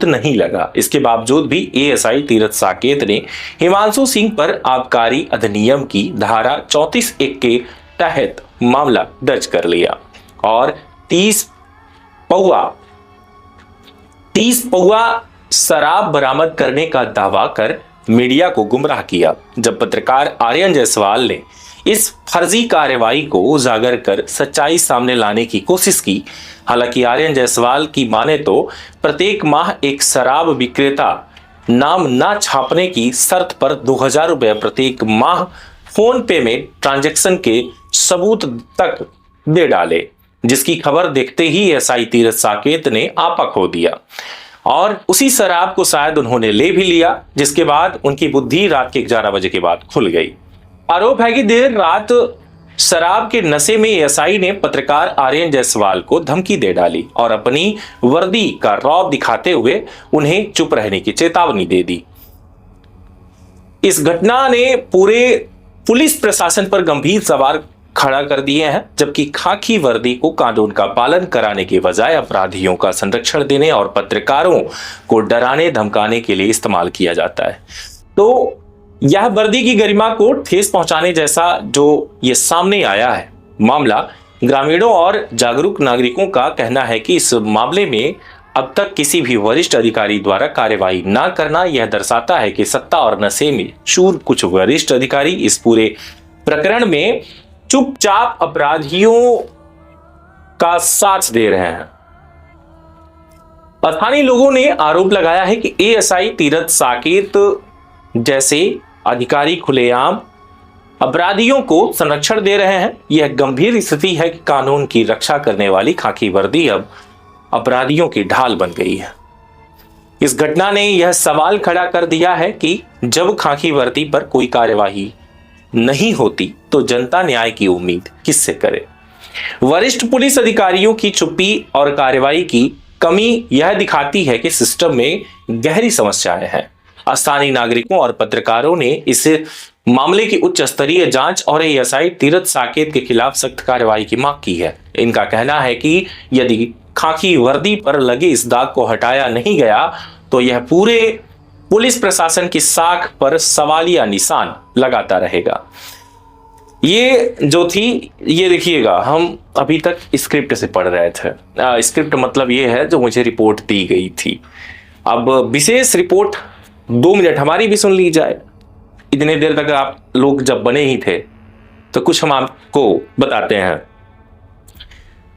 नहीं लगा। इसके बावजूद भी एएसआई तीरथ साकेत ने हिमांशु सिंह पर आबकारी अधिनियम की धारा 34(1) के तहत मामला दर्ज कर लिया और 30 पौआ शराब बरामद करने का दावा कर मीडिया को गुमराह किया। जब पत्रकार आर्यन जायसवाल ने इस फर्जी कार्रवाई को उजागर कर सच्चाई सामने लाने की कोशिश की, हालांकि आर्यन जायसवाल की माने तो प्रत्येक माह एक शराब विक्रेता नाम ना छापने की शर्त पर 2000 रुपए प्रत्येक माह फोन पे में ट्रांजैक्शन के सबूत तक दे डाले, जिसकी खबर देखते ही एसआई तीरथ साकेत ने आपा खो दिया और उसी शराब को शायद उन्होंने ले भी लिया, जिसके बाद उनकी बुद्धि रात के 11 बजे के बाद खुल गई। आरोप है कि देर रात शराब के नशे में एसआई ने पत्रकार आर्यन जायसवाल को धमकी दे डाली और अपनी वर्दी का रौब दिखाते हुए उन्हें चुप रहने की चेतावनी दे दी। इस घटना ने पूरे पुलिस प्रशासन पर गंभीर सवाल खड़ा कर दिए हैं, जबकि खाकी वर्दी को कानून का पालन कराने के बजाय अपराधियों का संरक्षण देने और पत्रकारों को डराने धमकाने के लिए इस्तेमाल किया जाता है। तो यह वर्दी की गरिमा को ठेस पहुंचाने जैसा जो ये सामने आया है मामला, ग्रामीणों और जागरूक नागरिकों का कहना है कि इस मामले में अब तक किसी भी वरिष्ठ अधिकारी द्वारा कार्यवाही न करना यह दर्शाता है कि सत्ता और नशे में चूर कुछ वरिष्ठ अधिकारी इस पूरे प्रकरण में चुपचाप अपराधियों का साथ दे रहे हैं। स्थानीय लोगों ने आरोप लगाया है कि एएसआई तीरथ साकेत जैसे अधिकारी खुलेआम अपराधियों को संरक्षण दे रहे हैं। यह गंभीर स्थिति है कि कानून की रक्षा करने वाली खाकी वर्दी अब अपराधियों की ढाल बन गई है। इस घटना ने यह सवाल खड़ा कर दिया है कि जब खाकी वर्दी पर कोई कार्यवाही नहीं होती तो जनता न्याय की उम्मीद किससे करे। वरिष्ठ पुलिस अधिकारियों की चुप्पी और कार्रवाई की कमी यह दिखाती है कि सिस्टम में गहरी समस्याएं हैं। स्थानीय नागरिकों और पत्रकारों ने इस मामले की उच्च स्तरीय जांच और एएसआई तीरथ साकेत के खिलाफ सख्त कार्रवाई की मांग की है। इनका कहना है कि यदि खाकी वर्दी पर लगे इस दाग को हटाया नहीं गया तो यह पूरे पुलिस प्रशासन की साख पर सवालिया निशान लगाता रहेगा। ये जो थी, ये देखिएगा, हम अभी तक स्क्रिप्ट से पढ़ रहे थे। स्क्रिप्ट मतलब ये है जो मुझे रिपोर्ट दी गई थी। अब विशेष रिपोर्ट 2 मिनट हमारी भी सुन ली जाए। इतने देर तक आप लोग जब बने ही थे तो कुछ हम आपको बताते हैं।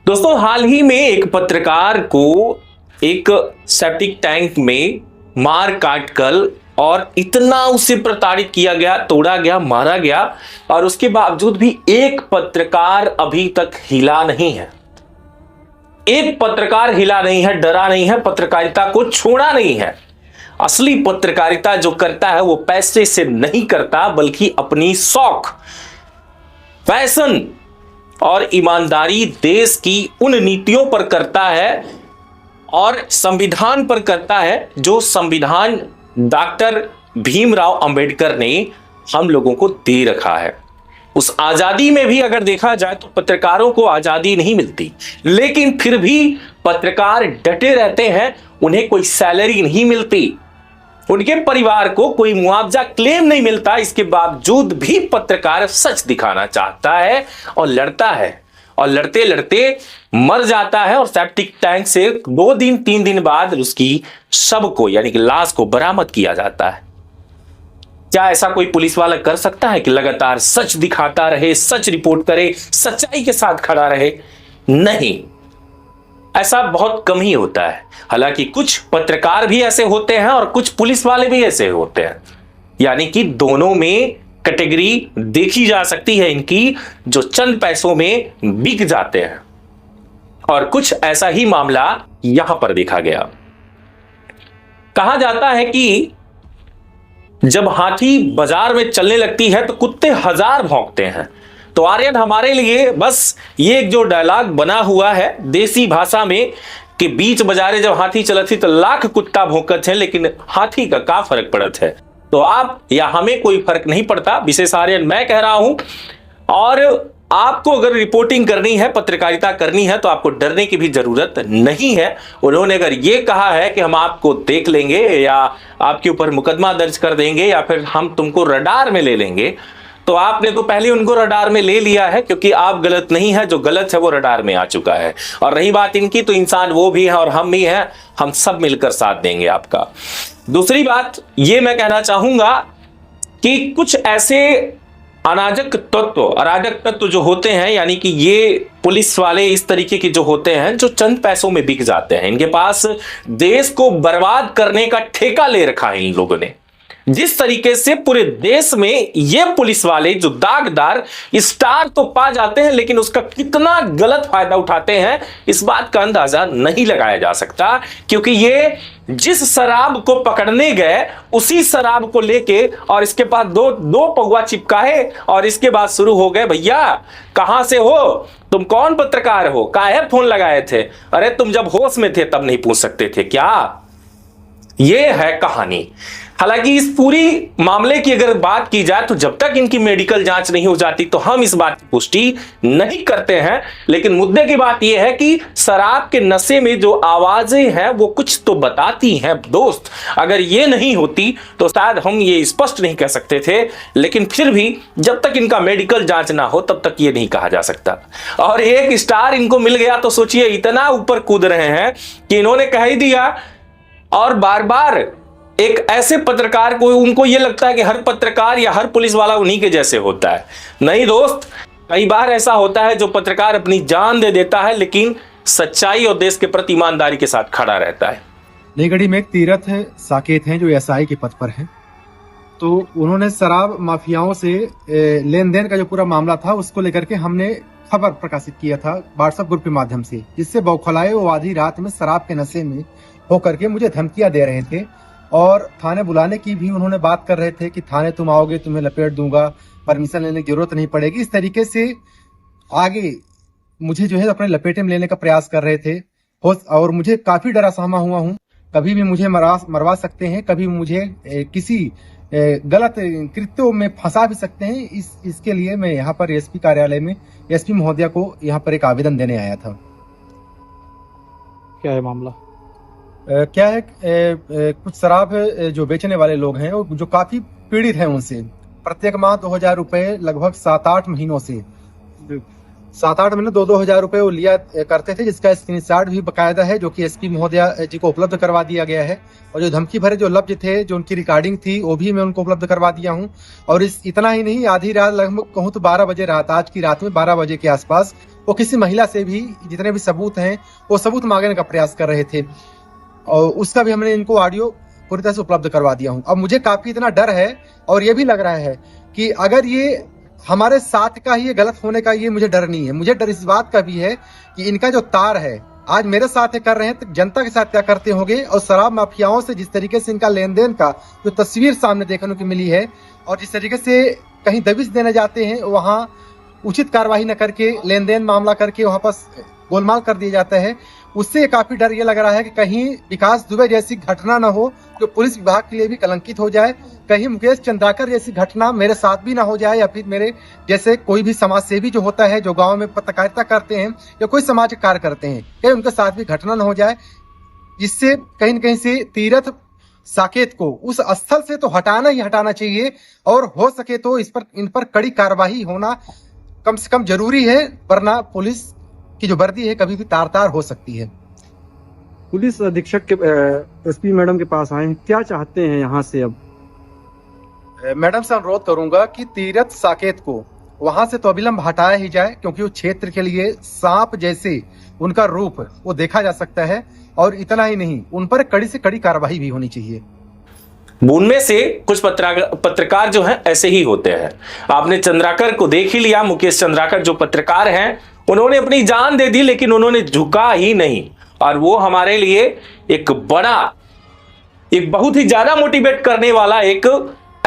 दोस्तों, हाल ही में एक पत्रकार को एक सेप्टिक टैंक में मार काट कर और इतना उसे प्रताड़ित किया गया, तोड़ा गया, मारा गया और उसके बावजूद भी एक पत्रकार अभी तक हिला नहीं है। एक पत्रकार हिला नहीं है, डरा नहीं है, पत्रकारिता को छोड़ा नहीं है। असली पत्रकारिता जो करता है वो पैसे से नहीं करता, बल्कि अपनी शौक, पैशन और ईमानदारी, देश की उन नीतियों पर करता है और संविधान पर करता है जो संविधान डॉक्टर भीमराव अंबेडकर ने हम लोगों को दे रखा है। उस आजादी में भी अगर देखा जाए तो पत्रकारों को आजादी नहीं मिलती, लेकिन फिर भी पत्रकार डटे रहते हैं। उन्हें कोई सैलरी नहीं मिलती, उनके परिवार को कोई मुआवजा क्लेम नहीं मिलता। इसके बावजूद भी पत्रकार सच दिखाना चाहता है और लड़ता है और लड़ते लड़ते मर जाता है और सेप्टिक टैंक से 2 दिन 3 दिन बाद उसकी शव को, यानी कि लाश को बरामद किया जाता है। क्या ऐसा कोई पुलिस वाला कर सकता है कि लगातार सच दिखाता रहे, सच रिपोर्ट करे, सच्चाई के साथ खड़ा रहे? नहीं, ऐसा बहुत कम ही होता है। हालांकि कुछ पत्रकार भी ऐसे होते हैं और कुछ पुलिस वाले भी ऐसे होते हैं, यानी कि दोनों में कैटेगरी देखी जा सकती है इनकी, जो चंद पैसों में बिक जाते हैं। और कुछ ऐसा ही मामला यहां पर देखा गया। कहा जाता है कि जब हाथी बाजार में चलने लगती है तो कुत्ते 1000 भौंकते हैं। तो आर्यन हमारे लिए बस ये एक जो डायलॉग बना हुआ है देसी भाषा में कि बीच बाजारे जब हाथी चलत थी तो लाख कुत्ता भौंकत है, लेकिन हाथी का क्या फर्क पड़त है। तो आप या हमें कोई फर्क नहीं पड़ता, विशेष आर्यन मैं कह रहा हूं। और आपको अगर रिपोर्टिंग करनी है, पत्रकारिता करनी है, तो आपको डरने की भी जरूरत नहीं है। उन्होंने अगर ये कहा है कि हम आपको देख लेंगे या आपके ऊपर मुकदमा दर्ज कर देंगे या फिर हम तुमको रडार में ले लेंगे, तो आपने तो पहले उनको रडार में ले लिया है, क्योंकि आप गलत नहीं है, जो गलत है वो रडार में आ चुका है। और रही बात इनकी, तो इंसान वो भी है और हम भी हैं, हम सब मिलकर साथ देंगे आपका। दूसरी बात ये मैं कहना चाहूंगा कि कुछ ऐसे अराजक तत्व जो होते हैं, यानी कि ये पुलिस वाले इस तरीके के जो होते हैं, जो चंद पैसों में बिक जाते हैं। इनके पास देश को बर्बाद करने का ठेका ले रखा है इन लोगों ने। जिस तरीके से पूरे देश में ये पुलिस वाले जो दागदार स्टार तो पा जाते हैं, लेकिन उसका कितना गलत फायदा उठाते हैं, इस बात का अंदाजा नहीं लगाया जा सकता। क्योंकि ये जिस शराब को पकड़ने गए, उसी शराब को लेके और इसके पास दो पौवा चिपकाए और इसके बाद शुरू हो गए, भैया कहां से हो तुम, कौन पत्रकार हो, काहे फोन लगाए थे, अरे तुम जब होश में थे तब नहीं पूछ सकते थे क्या? ये है कहानी। हालांकि इस पूरी मामले की अगर बात की जाए तो जब तक इनकी मेडिकल जांच नहीं हो जाती तो हम इस बात की पुष्टि नहीं करते हैं। लेकिन मुद्दे की बात यह है कि शराब के नशे में जो आवाजें हैं वो कुछ तो बताती हैं दोस्त। अगर ये नहीं होती तो शायद हम ये स्पष्ट नहीं कह सकते थे, लेकिन फिर भी जब तक इनका मेडिकल जांच ना हो तब तक ये नहीं कहा जा सकता। और एक स्टार इनको मिल गया तो सोचिए इतना ऊपर कूद रहे हैं कि इन्होंने कह ही दिया। और बार बार एक ऐसे पत्रकार को, उनको यह लगता है कि हर पत्रकार या हर पुलिस वाला उन्हीं के जैसे होता है। नहीं दोस्त, कई बार ऐसा होता है जो पत्रकार अपनी जान दे देता है लेकिन सच्चाई और देश के प्रति ईमानदारी के साथ खड़ा रहता है। नईगढ़ी में एक तीरथ साकेत हैं जो एसआई के पद पर हैं। तो उन्होंने शराब माफियाओं से लेन देन का जो पूरा मामला था उसको लेकर के हमने खबर प्रकाशित किया था व्हाट्सएप ग्रुप के माध्यम से, जिससे बौखलाए वो आधी रात में शराब के नशे में होकर के मुझे धमकियां दे रहे थे और थाने बुलाने की भी उन्होंने बात कर रहे थे कि थाने तुम आओगे तुम्हें लपेट दूंगा, परमिशन लेने की जरूरत नहीं पड़ेगी। इस तरीके से आगे मुझे जो है अपने लपेटे में लेने का प्रयास कर रहे थे और मुझे काफी डरा सहमा हुआ हूँ। कभी भी मुझे मरवा सकते हैं, कभी मुझे किसी गलत कृत्यों में फंसा भी सकते हैं। इसके लिए मैं यहाँ पर एसपी कार्यालय में एसपी महोदया को यहाँ पर एक आवेदन देने आया था। क्या है मामला? क्या है, कुछ शराब जो बेचने वाले लोग हैं वो जो काफी पीड़ित हैं, उनसे प्रत्येक माह 2000 रुपए लगभग 7-8 महीनों से 7-8 महीने 2-2 हजार रुपए वो लिया करते थे, जिसका स्क्रीनशॉट भी बकायदा है जो कि एसपी महोदया जी को उपलब्ध करवा दिया गया है। और जो धमकी भरे जो लफ्ज थे, जो उनकी रिकॉर्डिंग थी, वो भी मैं उनको उपलब्ध करवा दिया हूँ। और इतना ही नहीं, आधी रात लगभग कहूँ तो 12 बजे रात, आज की रात में 12 बजे के आसपास वो किसी महिला से भी जितने भी सबूत हैं वो सबूत मांगने का प्रयास कर रहे थे और उसका भी हमने इनको ऑडियो पूरी तरह से उपलब्ध करवा दिया हूँ। अब मुझे काफी इतना डर है और ये भी लग रहा है कि अगर ये हमारे साथ का ही ये गलत होने का, ये मुझे डर नहीं है। मुझे डर इस बात का भी है कि इनका जो तार है, आज मेरे साथ ये कर रहे हैं तो जनता के साथ क्या करते होंगे। और शराब माफियाओं से जिस तरीके से इनका लेन देन का जो तस्वीर सामने देखने को मिली है और जिस तरीके से कहीं दबिश देने जाते हैं, वहाँ उचित कार्रवाई न करके लेन देन मामला करके वहाँ पर गोलमाल कर दिया जाता है, उससे काफी डर ये लग रहा है कि कहीं विकास दुबे जैसी घटना न हो जो पुलिस विभाग के लिए भी कलंकित हो जाए, कहीं मुकेश चंद्राकर जैसी घटना मेरे साथ भी ना हो जाए, या फिर मेरे जैसे कोई भी समाज सेवी जो होता है, जो गांव में पत्रकारिता करते हैं या कोई सामाजिक कार्य करते हैं, कहीं उनके साथ भी घटना न हो जाए, जिससे कहीं न कहीं से तीरथ साकेत को उस स्थल से तो हटाना ही हटाना चाहिए और हो सके तो इन पर कड़ी कार्रवाई होना कम से कम जरूरी है, वरना पुलिस की जो वर्दी है कभी भी तार हो सकती है। पुलिस अधीक्षक के एसपी मैडम के पास आए हैं, क्या चाहते हैं यहाँ से? अब मैडम से अनुरोध करूंगा कि तीरथ साकेत को वहां से तो अविलंब हटाया ही जाए, क्योंकि वो क्षेत्र के लिए सांप जैसे उनका रूप वो देखा जा सकता है। और इतना ही नहीं, उन पर कड़ी से कड़ी कार्रवाई भी होनी चाहिए। उनमें से कुछ पत्रकार जो हैं ऐसे ही होते हैं। आपने चंद्राकर को देख ही लिया, मुकेश चंद्राकर जो पत्रकार हैं, उन्होंने अपनी जान दे दी लेकिन उन्होंने झुका ही नहीं। और वो हमारे लिए एक बहुत ही ज्यादा मोटिवेट करने वाला एक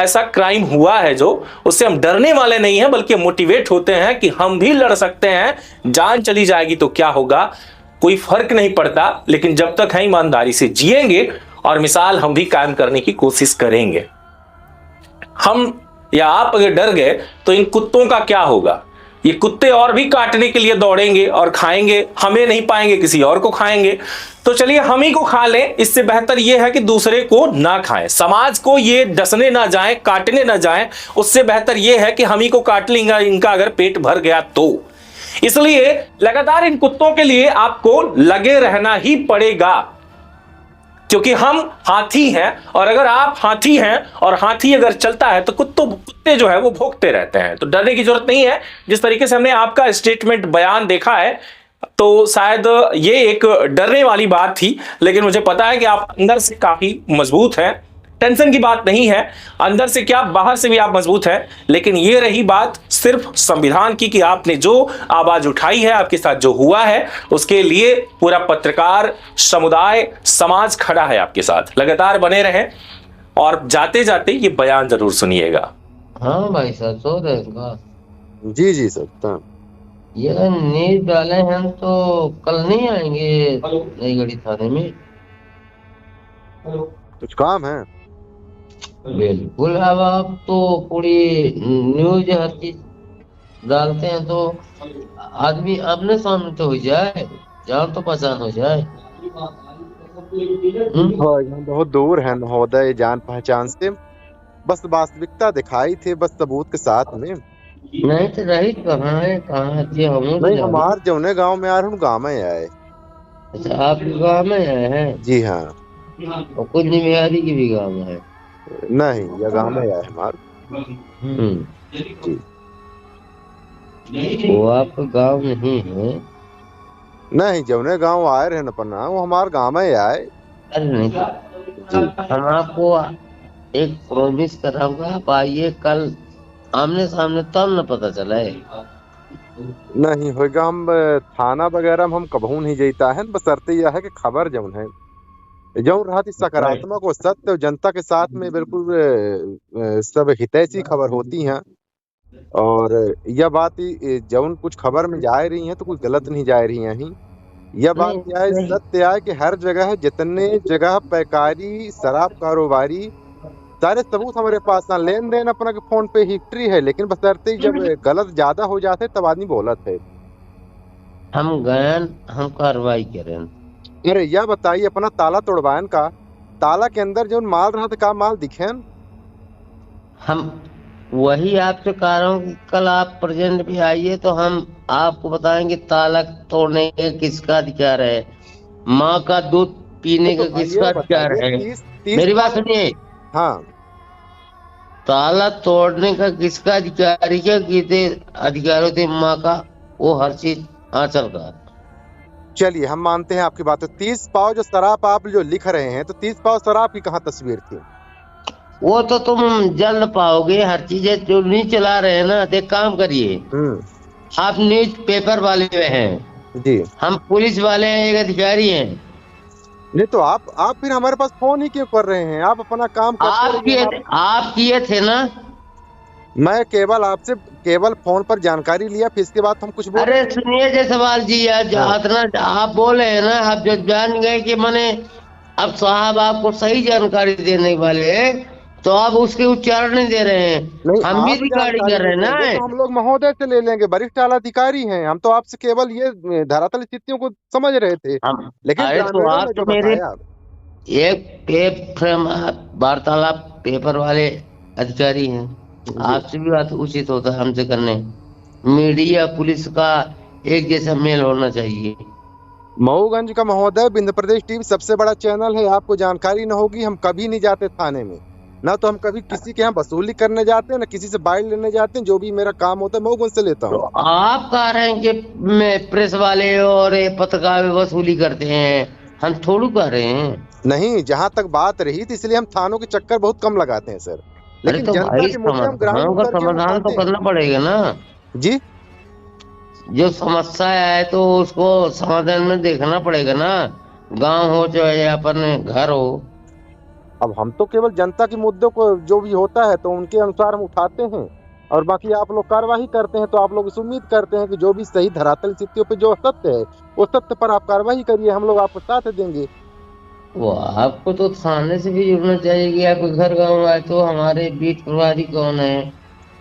ऐसा क्राइम हुआ है जो उससे हम डरने वाले नहीं हैं, बल्कि मोटिवेट होते हैं कि हम भी लड़ सकते हैं। जान चली जाएगी तो क्या होगा, कोई फर्क नहीं पड़ता, लेकिन जब तक है ईमानदारी से जिएंगे और मिसाल हम भी कायम करने की कोशिश करेंगे। हम या आप अगर डर गए तो इन कुत्तों का क्या होगा? ये कुत्ते और भी काटने के लिए दौड़ेंगे और खाएंगे, हमें नहीं पाएंगे, किसी और को खाएंगे। तो चलिए हम ही को खा लें, इससे बेहतर ये है कि दूसरे को ना खाएं, समाज को ये डसने ना जाएं, काटने ना जाएं, उससे बेहतर ये है कि हम ही को काट लेंगे इनका अगर पेट भर गया तो। इसलिए लगातार इन कुत्तों के लिए आपको लगे रहना ही पड़ेगा, क्योंकि हम हाथी हैं, और अगर आप हाथी हैं और हाथी अगर चलता है तो कुत्ते जो है वो भौंकते रहते हैं। तो डरने की जरूरत नहीं है। जिस तरीके से हमने आपका स्टेटमेंट बयान देखा है तो शायद ये एक डरने वाली बात थी, लेकिन मुझे पता है कि आप अंदर से काफी मजबूत हैं। टेंशन की बात नहीं है, अंदर से क्या बाहर से भी आप मजबूत हैं। लेकिन ये रही बात सिर्फ संविधान की कि आपने जो आवाज उठाई है, आपके साथ जो हुआ है, उसके लिए पूरा पत्रकार समुदाय समाज खड़ा है आपके साथ। लगातार बने रहें और जाते जाते ये बयान जरूर सुनिएगा। हाँ भाई साहब, सो रहे का जी जी सर। ये न्यूज डाले हैं तो कल नहीं आएंगे नई गढ़ी थाने में? कुछ काम है? बिल्कुल। अब आप तो पूरी न्यूज हर चीज डालते हैं तो आदमी अपने सामने तो हो जाए, जान तो पहचान हो जाए। हम बहुत दूर हैं महोदय जान पहचान से, बस वास्तविकता दिखाई थी, बस सबूत के साथ में। नहीं तो रही कहाँ है, कहाँ है हम नहीं, हमारे जौने गांव में आ रहे गांव में आए। अच्छा, आप गाँव में आए हैं? जी हाँ। और कुछ जिम्मेदारी की भी गाँव में है? नहीं, यह गांव में आए हमारे। जी। वो आपका गाँव नहीं है? नहीं, जौने गांव आए रहे न पन्ना वो हमारे गांव में आए। अरे नहीं, हम आपको एक प्रॉमिस कराऊंगा, आप आइए कल आमने सामने, तब न पता चला है। नहीं होगा, हम थाना वगैरह में हम कबहू नहीं जाता है, बस शर्ते यह है कि खबर जौन है जो रहा थी सकारात्मक और सत्य और जनता के साथ में बिल्कुल सब हितैषी खबर होती हैं। और यह बात जौन कुछ खबर में जा रही है तो कुछ गलत नहीं जा रही है। यह बात क्या है, सत्य है कि हर जगह जितने जगह पैकारी शराब कारोबारी सारे सबूत हमारे पास है, लेन देन अपना के फोन पे हिस्ट्री है, लेकिन बशर्ते जब गलत ज्यादा हो जाते तब आदमी बोलत है। हम गए, हम कार्रवाई करें। अरे यह बताइए, अपना ताला तोड़वान का, ताला के अंदर जो माल रहा था, का माल दिखे? हम वही आपसे कह रहा हूँ कि कल आप प्रेजेंट भी आइए तो हम आपको बताएंगे ताला तोड़ने का किसका अधिकार है, माँ का दूध पीने का किसका अधिकार है। मेरी बात सुनिए। हाँ, ताला तोड़ने का किसका अधिकार है? क्या कितने अधिकार होते माँ का, वो हर चीज आंचल का। चलिए हम मानते हैं आपकी बात। 30 पाव जो शराब आप जो लिख रहे हैं, तो 30 पाव शराब की कहाँ तस्वीर थी? वो तो तुम जल्द पाओगे, हर चीजें जो नहीं चला रहे हैं ना। एक काम करिए, आप न्यूज पेपर वाले हैं जी, हम पुलिस वाले हैं, एक अधिकारी हैं। नहीं तो आप फिर हमारे पास फोन ही क्यों कर रहे हैं? आप अपना काम आप किए थे ना? मैं केवल फोन पर जानकारी लिया, फिर इसके बाद हम कुछ बोल। अरे सुनिए जयसवाल जी, इतना आप बोले हैं ना, आप जो जान गए कि मैंने अब साहब आपको सही जानकारी देने वाले हैं, तो आप उसके उच्चारण नहीं दे रहे हैं। हम भी रिकॉर्डिंग कर रहे हैं ना। तो हम लोग महोदय से ले लेंगे, वरिष्ठ अधिकारी हैं हम, तो आपसे केवल ये धरातल स्थितियों को समझ रहे थे। लेकिन तो आप तो मेरे एक वार्तालाप पेपर वाले अधिकारी हैं, आपसे भी बात उचित होता है हमसे करने। मीडिया पुलिस का एक जैसा मेल होना चाहिए। मऊगंज का महोदय बिंद प्रदेश टीवी सबसे बड़ा चैनल है, आपको जानकारी न होगी। हम कभी नहीं जाते थाने में, ना तो हम कभी किसी के यहाँ वसूली करने जाते हैं, ना किसी से बाइट लेने जाते हैं। जो भी मेरा काम होता है मऊगंज से लेता हूँ। तो आप कह रहे हैं कि मैं प्रेस वाले और पत्रकार वसूली करते हैं, हम थोड़ी कह रहे हैं। नहीं, जहाँ तक बात रही थी इसलिए हम थानों के चक्कर बहुत कम लगाते हैं सर। लेकिन तो जनता के मुद्दे हम ग्राउंड पर समाधान तो करना पड़ेगा ना जी। जो समस्या है तो उसको समाधान में देखना पड़ेगा ना, गांव हो चाहे अपन घर हो। अब हम तो केवल जनता के मुद्दों को जो भी होता है तो उनके अनुसार हम उठाते हैं, और बाकी आप लोग कार्यवाही करते हैं। तो आप लोग इस उम्मीद करते हैं कि जो भी सही धरातल स्थितियों पे जो सत्य है उस सत्य पर आप कार्यवाही करिए, हम लोग आपको साथ देंगे। वो आपको तो थाने से भी जुड़ना चाहिए कि आपके घर गाँव आए तो हमारे बीच प्रभारी कौन है,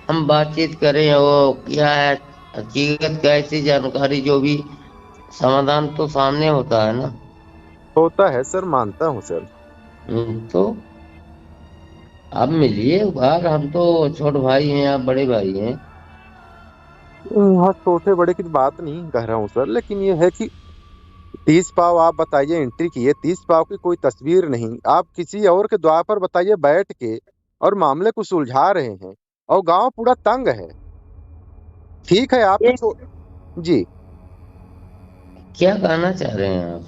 हम बातचीत करें वो क्या है, हकीकत कैसी जानकारी जो भी समाधान तो सामने होता है ना। होता है सर, मानता हूँ सर। तो आप मिलिए बाहर, हम तो छोटे भाई हैं, आप बड़े भाई हैं। हाँ, छोटे बड़े की बात नहीं कह रहा हूँ सर, लेकिन ये है कि 30 पाव आप बताइए एंट्री किए, 30 पाव की कोई तस्वीर नहीं, आप किसी और के द्वार पर बताइए बैठ के और मामले को सुलझा रहे हैं, और गांव पूरा तंग है। ठीक है आपकी जी, क्या कहना चाह रहे हैं आप?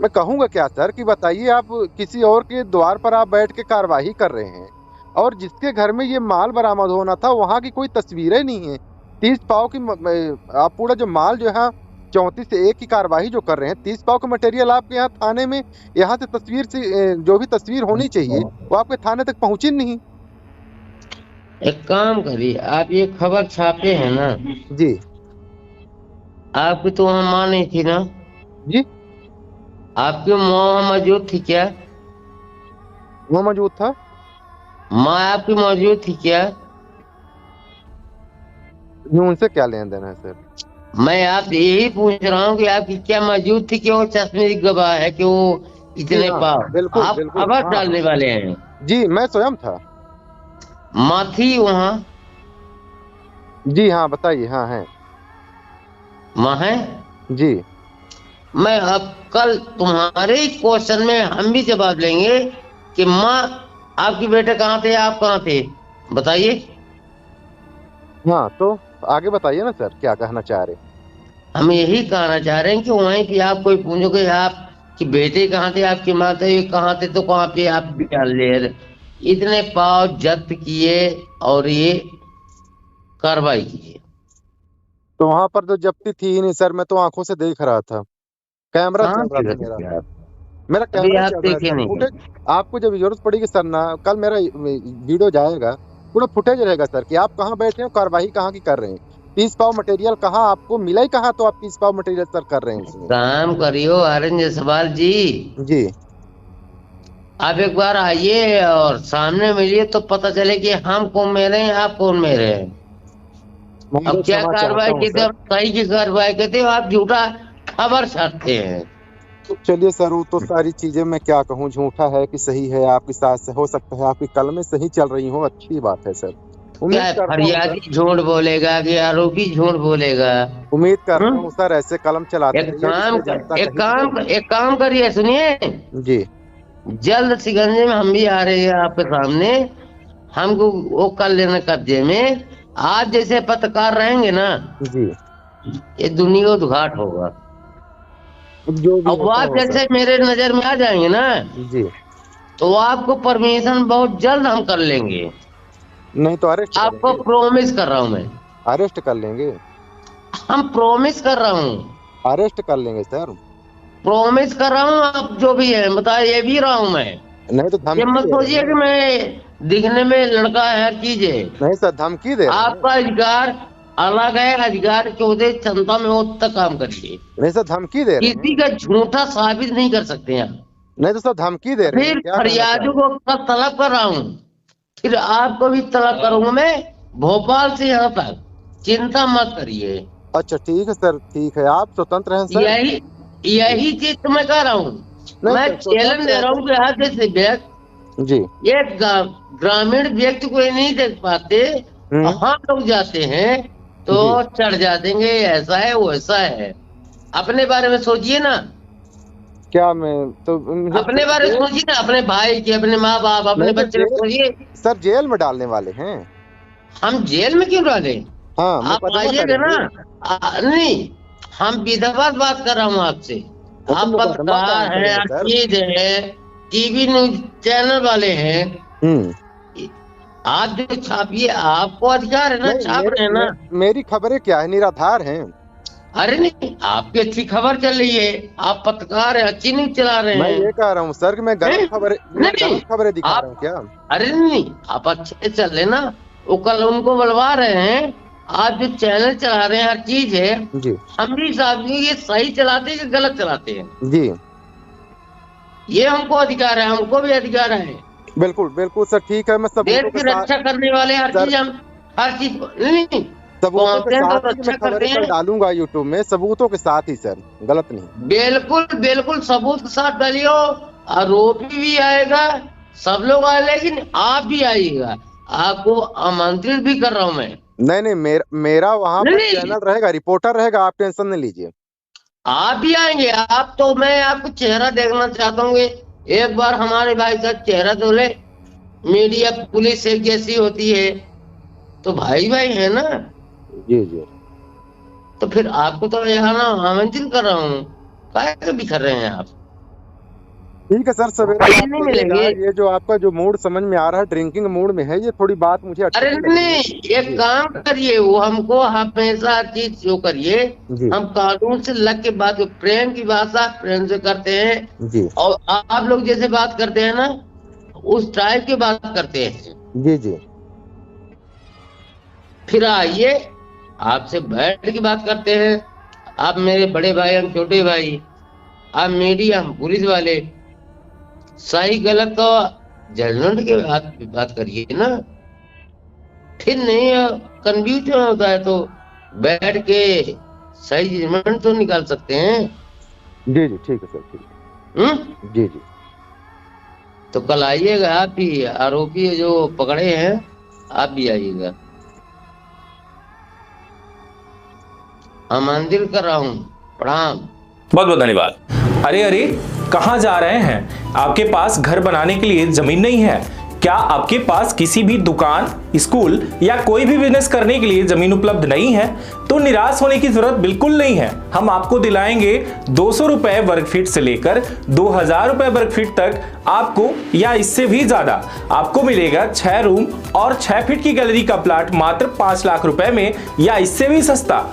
मैं कहूंगा क्या सर कि बताइए, आप किसी और के द्वार पर आप बैठ के कार्यवाही कर रहे हैं, और जिसके घर में ये माल बरामद होना था वहां की कोई तस्वीरें नहीं है। 30 पाव की आप पूरा जो माल जो है 34 से 1 की कार्यवाही जो कर रहे हैं, 30 पाव का मटेरियल आपके यहाँ थाने में, यहाँ से तस्वीर से जो भी तस्वीर होनी चाहिए वो आपके थाने तक पहुंची नहीं। एक काम करिए, आप ये खबर छापे हैं ना जी आपकी, तो वहाँ माँ नहीं थी ना? जी, आपकी माँ वहाँ मौजूद थी क्या? वो मौजूद था। माँ आपकी मौजूद थी क्या? ये उनसे क्या लेन देना है सर? मैं आपसे यही पूछ रहा हूँ कि आपकी क्या मौजूद थी कि वो चश्मे गवाह है कि वो इतने हाँ, पाव? बिल्कुल आप बिल्कुल, खबर हाँ डालने वाले हैं। जी, मैं स्वयं था। माँ थी वहाँ? जी हाँ, बताइए। हाँ है माँ है? जी। मैं अब कल तुम्हारे क्वेश्चन में हम भी जवाब लेंगे कि माँ आपकी बेटे कहाँ थे, आप कहाँ थे, बताइए। हाँ तो आगे बताइए ना सर, क्या कहना चाह रहे? हम यही कहना चाह रहे हैं कि वहीं कि आप कोई पूछोगे आप कि बेटे कहाँ थे, आपकी माँ थे कहाँ थे, तो कहाँ पे आप बयान ले रहे? इतने पाव जब्त किए और ये कार्रवाई की। तो वहां पर तो जब्ती थी ही नहीं सर, मैं तो आंखों से देख रहा था, कैमरा कहाँ चल रहा पे था मेरा। थे आप? मेरा अभी कैमरा आप चल रहा है देखे सर, नहीं। फुटेज आपको जब जरूरत पड़ेगी सर ना, कल मेरा वीडियो जाएगा, पूरा फुटेज रहेगा सर कि आप कहाँ बैठे हो, कार्रवाई कहाँ की कर रहे हैं, 30 पाव मटेरियल कहाँ आपको मिला ही कहाँ, तो आप 30 पाव मटेरियल सर कर रहे हैं इसमें। काम करियो आर्यन जायसवाल जी, जी आप एक बार आइए और सामने मिलिए तो पता चले कि हम कौन मेरे हैं, आप कौन मेरे हैं। मैं अब क्या क्षमा चाहता कार्रवाई हूँ की थी सर। और सही की कार्रवाई की थी, आप झूठा खबर छापते हैं। तो चलिए सर, वो तो सारी चीजें मैं क्या कहूँ, झूठा है कि सही है आपके साथ से, हो सकता है आपकी कलमें सही चल रही हो, अच्छी बात है सर। क्या उम्मीद करता हूँ सर, फरियादी झूठ बोलेगा कि आरोपी झूठ बोलेगा? उम्मीद करता हम्म? हूँ सर ऐसे कलम चलाते एक रहिए जिससे जनता कहीं एक काम करिए, सुनिए। जी जल्द शिकंजे में हम भी आ रहे हैं आपके सामने, हमको वो कर लेना कब्जे में। आप जैसे पत्रकार रहेंगे ना, जी, ये दुनिया उद्घाट होगा। जो भी अब होता आप हो जैसे सर। मेरे नजर में आ जाएंगे ना, जी, तो आपको परमिशन बहुत जल्द हम कर लेंगे। नहीं तो अरेस्ट आपको करेंगे, प्रॉमिस कर रहा हूँ मैं, अरेस्ट कर लेंगे, हम प्रॉमिस कर रहा हूँ, अरेस्ट कर लेंगे सर। प्रॉमिस कर रहा हूँ। आप जो भी है बताए, ये भी रहा हूँ मैं। नहीं तो ये धमकी मत दे रहे सोचिए कि हैं। मैं दिखने में लड़का है, हर चीज है। नहीं सर, धमकी दे रहे हैं। आपका अधिकार अलग है, अधिकार के होते क्षमता में हो तक काम करिए। नहीं सर, धमकी दे रहे किसी हैं। का झूठा साबित नहीं कर सकते हैं। नहीं तो सर, धमकी दे रहे हैं, फिर क्या कहना चाह फरियादी रहे को कब तलब कर रहा हूँ, फिर आपको भी तलब करूंगा मैं, भोपाल से यहाँ तक। चिंता मत करिए। हैं? अच्छा ठीक है सर, ठीक है, आप स्वतंत्र हैं सर। यही चीज तो मैं कह रहा हूँ। नहीं मैं सर, चैलेंज दे रहा हूँ कि आज जैसे व्यक्ति, जी ये ग्रामीण व्यक्ति को ये नहीं देख पाते, हम लोग जाते हैं तो चढ़ जातेंगे, ऐसा है वैसा है। अपने बारे में सोचिए ना, क्या मैं तो अपने बारे में सोचिए ना, अपने भाई की, अपने माँ बाप, अपने नहीं तो बच्चे को सोचिए। सर जेल में डालने वाले हैं। हम जेल में क्यों डाले? हाँ, आप मुकदमा आइएगा ना। करेंगे। नहीं, हम विधवाद बात कर रहा हूँ आपसे। तो आप मुकदमा पत्रकार कायम हैं, करेंगे सर। चीज है, टीवी न्यूज चैनल वाले हैं, आप जो छापिए, आपको अधिकार है ना, नहीं, छाप रहे हैं ना। मेरी खबरें क्या है, निराधार हैं। अरे नहीं, आपकी अच्छी खबर चल रही है, आप पत्रकार हैं, अच्छी न्यूज चला रहे मैं हैं। ये कह रहा हूँ सर कि मैं गलत खबरें दिखा रहा हूँ क्या? अरे नहीं, आप अच्छे चल रहे ना, वो कल उनको बुलवा रहे हैं। आप जो चैनल चला रहे हैं, हर चीज है, जी हम भी साहब ये सही चलाते हैं कि गलत चलाते हैं, जी, ये हमको अधिकार है, हमको भी अधिकार है। बिल्कुल बिल्कुल सर, ठीक है, मैं सब देश की रक्षा करने वाले हर चीज, हम हर चीज नहीं, सबूतों के पहुंचते हैं साथ तो ही मैं रक्षा करते खबरें कल हैं। डालूंगा यूट्यूब में, सबूतों के साथ ही सर, गलत नहीं। बिल्कुल बिल्कुल सबूत के साथ डालियो, आरोपी भी आएगा, सब लोग आए, लेकिन आप भी आइएगा, आपको आमंत्रित भी कर रहा हूं मैं। नहीं, मेरा वहां पर नहीं, चैनल रहेगा, रिपोर्टर रहेगा, आप टेंशन नहीं लीजिए। आप भी आएंगे, आप तो मैं आपको चेहरा देखना चाहता हूँ। एक बार हमारे भाई साहब चेहरा तो ले, मीडिया पुलिस एक जैसी होती है, तो भाई भाई है ना, जी जी, तो फिर आपको तो यहाँ ना आमंत्रित कर रहा हूँ, काहे भी कर रहे हैं आप? ठीक है सर, सवेरे पैसे बात नहीं करिएगा। मिलेंगे। ये जो आपका जो मूड समझ में आ रहा है, ड्रिंकिंग मूड में है, ये थोड़ी बात मुझे अच्छी अरे नहीं लगी। नहीं, एक काम करिए, वो हमको हमेशा हर चीज जो करिए, जी हम कानून से लग के बात, प्रेम की भाषा प्रेम से करते हैं, जी और आप लोग जैसे बात करते हैं ना, उस टाइप की बात करते हैं। जी जी, फिर आइए, आपसे बैठ के बात करते हैं। आप मेरे बड़े भाई, हम छोटे भाई, आप मीडिया, हम पुलिस वाले, सही गलत तो जजमेंट के बात करिए ना, फिर नहीं कंफ्यूजन होता है तो बैठ के सही जजमेंट तो निकाल सकते हैं। जी जी, ठीक है सर, ठीक है। जी जी, तो कल आइएगा, आप भी आरोपी जो पकड़े हैं, आप भी आइएगा, आमंत्रित कर रहा हूँ। प्रणाम। बहुत बहुत धन्यवाद। अरे अरे, कहाँ जा रहे हैं? आपके पास घर बनाने के लिए जमीन नहीं है क्या? आपके पास किसी भी दुकान, स्कूल या कोई भी बिजनेस करने के लिए जमीन उपलब्ध नहीं है? तो निराश होने की जरूरत बिल्कुल नहीं है। हम आपको दिलाएंगे 200 रुपए वर्ग फीट से लेकर 2000 रुपए वर्ग फीट तक आपको, या इससे भी ज्यादा आपको मिलेगा 6 रूम और 6 फीट की गैलरी का प्लाट मात्र 5 लाख रुपए में, या इससे भी सस्ता।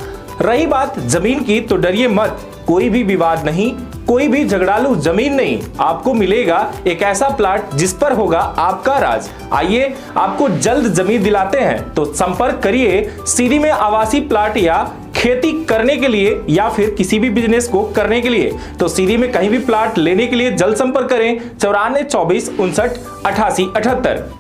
रही बात जमीन की, तो डरिए मत, कोई भी विवाद नहीं, कोई भी झगड़ालू जमीन नहीं। आपको मिलेगा एक ऐसा प्लाट जिस पर होगा आपका राज। आइए, आपको जल्द जमीन दिलाते हैं। तो संपर्क करिए सीधी में आवासीय प्लाट या खेती करने के लिए, या फिर किसी भी बिजनेस को करने के लिए। तो सीधी में कहीं भी प्लाट लेने के लिए जल्द संपर्क करें 94 24 59 88 78।